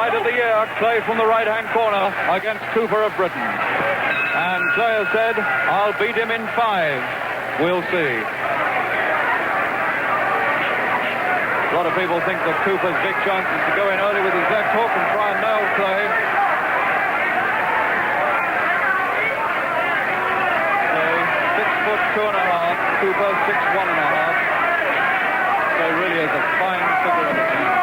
fight of the year. Clay from the right-hand corner against Cooper of Britain. And Clay has said, I'll beat him in 5. We'll see. A lot of people think that Cooper's big chance is to go in early with his left hook and try and nail Clay. Clay, 6'2.5", Cooper 6'1.5". Clay really is a fine figure of the team.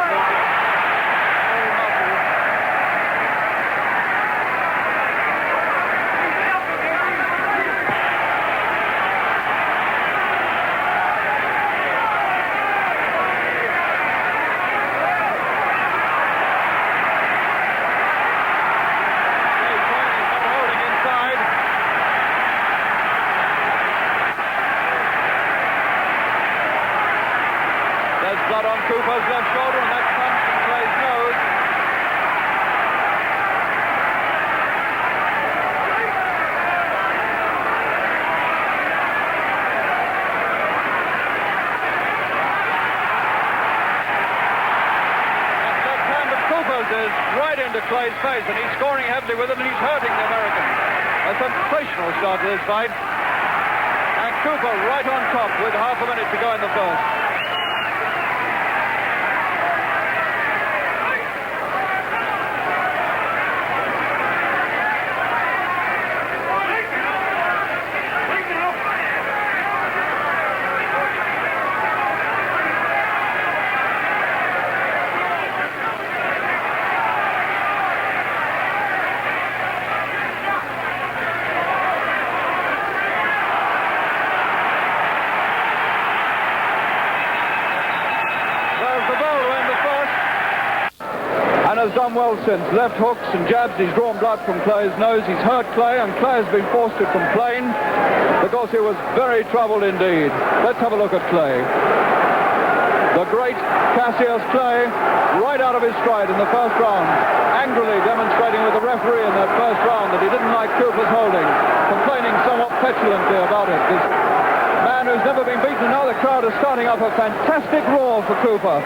Blood on Cooper's left shoulder, and that comes from Clay's nose. That left hand of Cooper's is right into Clay's face, and he's scoring heavily with it, and he's hurting the American. A sensational start to this fight. And Cooper right on top with half a minute to go in the first. Has done well since. Left hooks and jabs, he's drawn blood from Clay's nose, he's hurt Clay, and Clay has been forced to complain because he was very troubled indeed. Let's have a look at Clay. The great Cassius Clay, right out of his stride in the first round, angrily demonstrating with the referee in that first round that he didn't like Cooper's holding, complaining somewhat petulantly about it. This man who's never been beaten, now the crowd is starting up a fantastic roar for Cooper.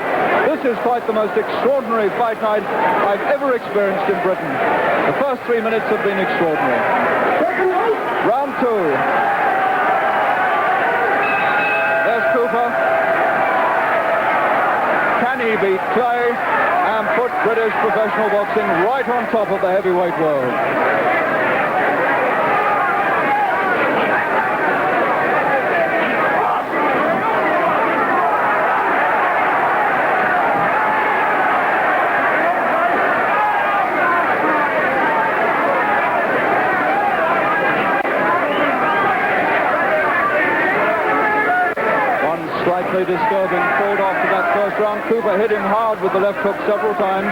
This is quite the most extraordinary fight night I've ever experienced in Britain. The first 3 minutes have been extraordinary. Round 2. There's Cooper. Can he beat Clay and put British professional boxing right on top of the heavyweight world? Slightly disturbing fold after that first round. Cooper hit him hard with the left hook several times,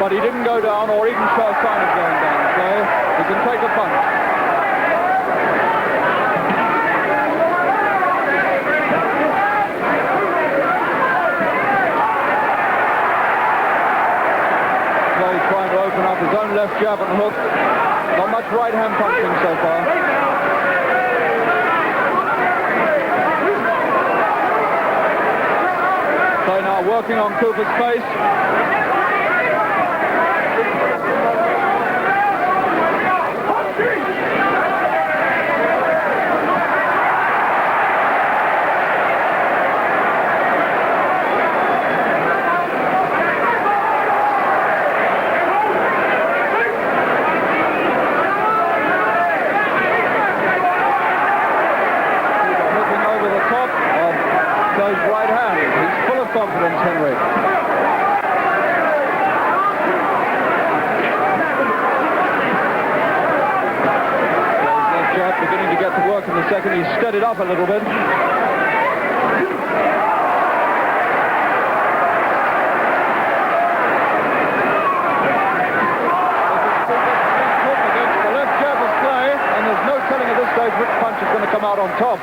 but he didn't go down or even show a sign of going down. So he can take a punch. Clay trying to open up his own left jab and hook. Not much right hand punching so far. Clay now working on Cooper's face. Looking over the top of Clay's right hand. He's full of confidence, Henry. Clay's left jab beginning to get to work in the second. He's steadied up a little bit. Against the left jab of Clay, and there's no telling at this stage which punch is going to come out on top.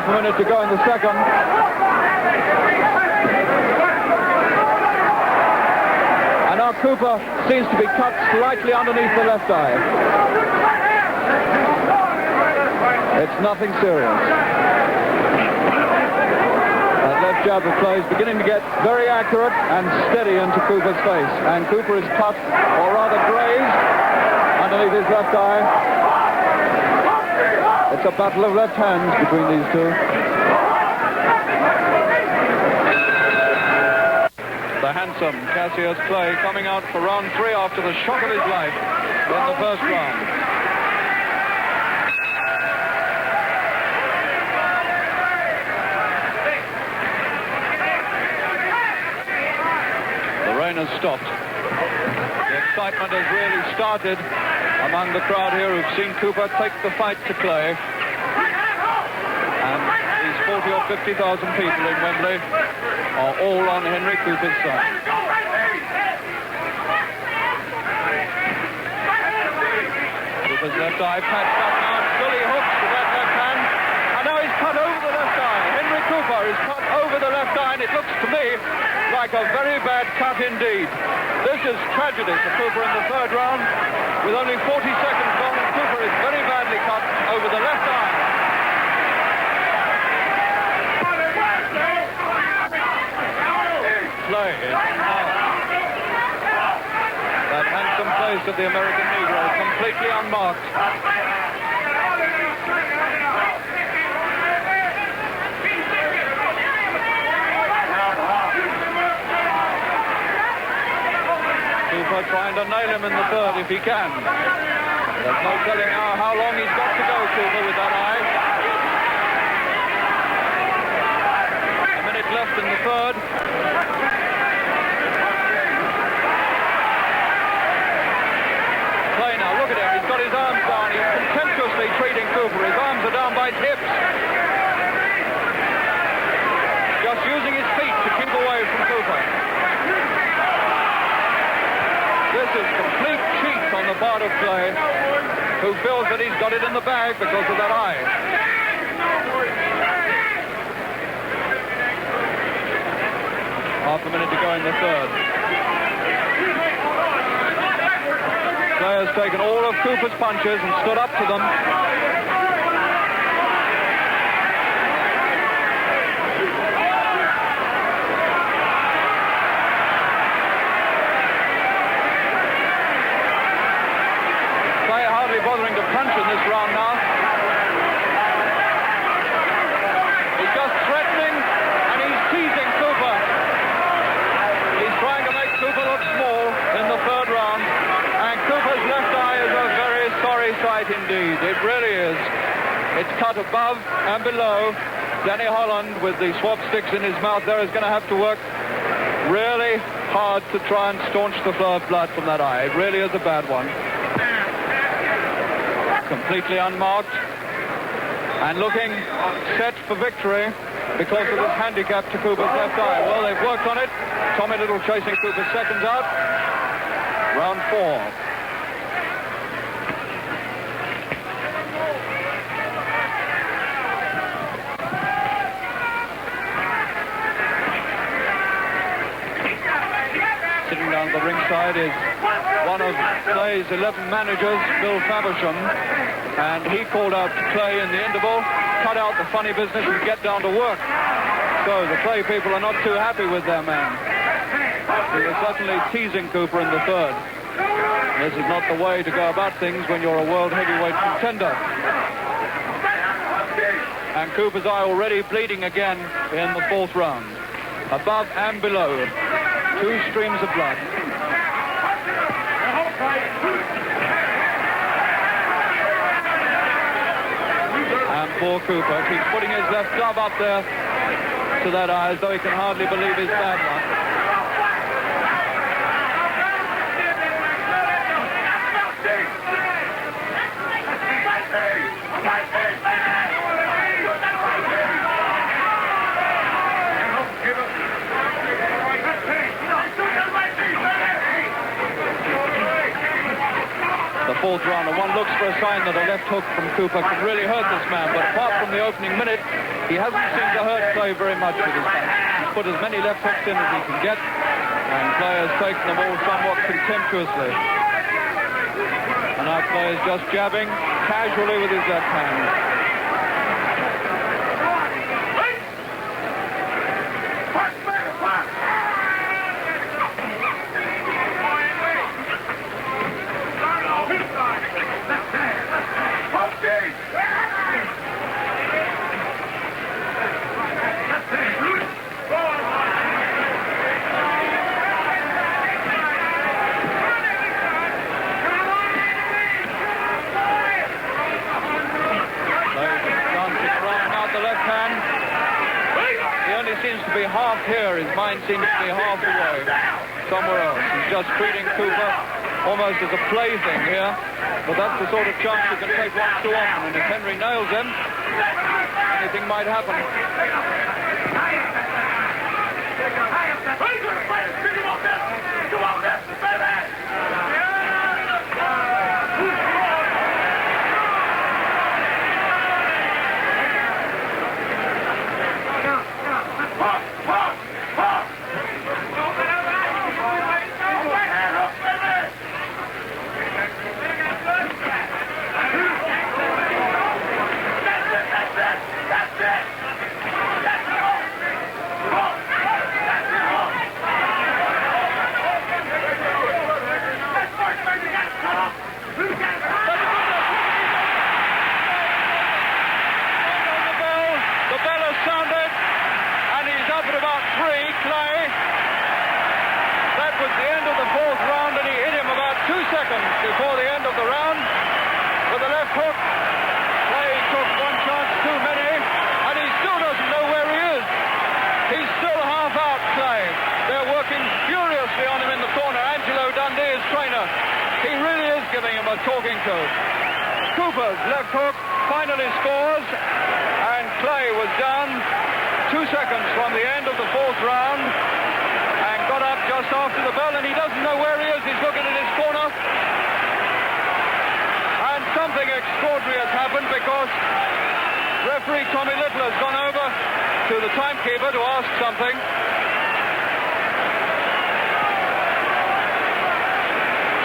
Half a minute to go in the second. And now Cooper seems to be cut slightly underneath the left eye. It's nothing serious. That left jab of Clay is beginning to get very accurate and steady into Cooper's face. And Cooper is cut, or rather grazed, underneath his left eye. It's a battle of left hands between these two. The handsome Cassius Clay coming out for round 3 after the shock of his life in the first round. The rain has stopped. The excitement has really started among the crowd here who've seen Cooper take the fight to Clay. And these 40 or 50,000 people in Wembley are all on Henry Cooper's side. Cooper's left eye patched up now, fully hooks with that left hand. And now he's cut over the left eye. Henry Cooper is cut over the left eye, and it looks to me like a very bad cut indeed. This is tragedy for Cooper in the third round. With only 40 seconds gone, and Cooper is very badly cut over the left eye. Clay is now. That handsome place of the American Negro, completely unmarked. Cooper trying to nail him in the third if he can. There's no telling how long he's got to go, Cooper, with that eye. A minute left in the third. Clay now, look at him. He's got his arms down. He's contemptuously treating Cooper. His arms are down by his hips. Just using his feet to keep away from Cooper. This is complete cheat on the part of Clay, who feels that he's got it in the bag because of that eye. Half a minute to go in the third. Clay has taken all of Cooper's punches and stood up to them. Bothering to punch in this round now. He's just threatening and he's teasing Cooper. He's trying to make Cooper look small in the third round, and Cooper's left eye is a very sorry sight indeed. It really is. It's cut above and below. Danny Holland, with the swab sticks in his mouth there, is going to have to work really hard to try and staunch the flow of blood from that eye. It really is a bad one. Completely unmarked and looking set for victory because of this handicap to Cooper's left eye. Well, they've worked on it. Tommy Little chasing Cooper's seconds out. Round 4. Sitting down the ringside is one of Clay's 11 managers, Bill Faversham, and he called out to Clay in the interval, cut out the funny business and get down to work. So the Clay people are not too happy with their man. He was certainly teasing Cooper in the third. This is not the way to go about things when you're a world heavyweight contender. And Cooper's eye already bleeding again in the fourth round. Above and below, 2 streams of blood. And poor Cooper keeps putting his left glove up there to that eye as though he can hardly believe his bad one. The fourth fourth round, and one looks for a sign that a left hook from Cooper could really hurt this man. But apart from the opening minute, he hasn't seemed to hurt Clay very much with his punch. He's put as many left hooks in as he can get, and Clay has taken them all somewhat contemptuously. And now Clay is just jabbing casually with his left hand. Seems to be half here. His mind seems to be half away somewhere else. He's just treating Cooper almost as a plaything here. But that's the sort of chance you can take once too often. And if Henry nails him, anything might happen. Before the end of the round, with the left hook, Clay took one chance too many, and he still doesn't know where he is. He's still half out, Clay. They're working furiously on him in the corner. Angelo Dundee, his trainer, he really is giving him a talking to. Cooper's left hook finally scores, and Clay was down 2 seconds from the end of the fourth round, and got up just after the bell, and he doesn't know where he is. He's looking at his corner. Something extraordinary has happened, because referee Tommy Little has gone over to the timekeeper to ask something.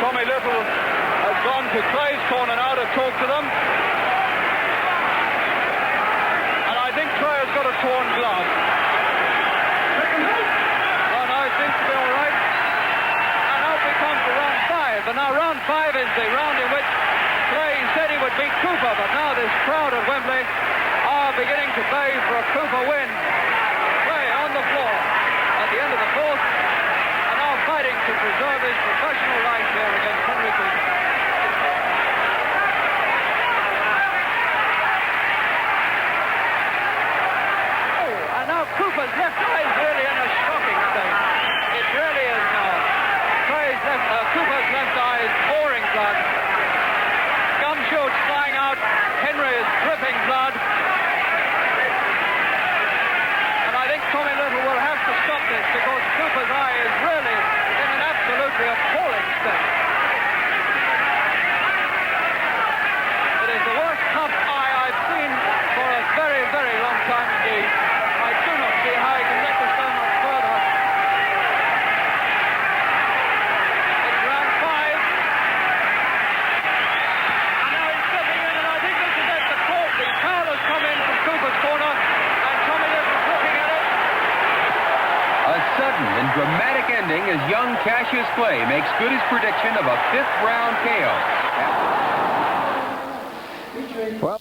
Tommy Little has gone to Clay's corner now to talk to them. And I think Clay has got a torn glove. Oh, no, it seems to be all right. And now we come to round 5. And now round 5 is the round in which Clay said he would beat Cooper, but now this crowd at Wembley are beginning to bay for a Cooper win. Clay on the floor at the end of the fourth, and now fighting to preserve his professional life here against Henry Cooper. Oh, and now Cooper's left eye is really in a shocking state. It really is now. Cooper's left eye is pouring blood. Gumshoes flying out. Henry is dripping blood. And I think Tommy Little will have to stop this, because Cooper's eye is really in an absolutely appalling state. It is the worst cup eye I've seen for a very, very long time indeed. I do not see how he can let this go much further. It's round 5. And now he's stepping in, and I think this is it. The court, the foul has come in from Cooper's corner, and Tommy Little's looking at it. A sudden and dramatic ending as young Cassius Clay makes good his prediction of a 5th round KO. Well.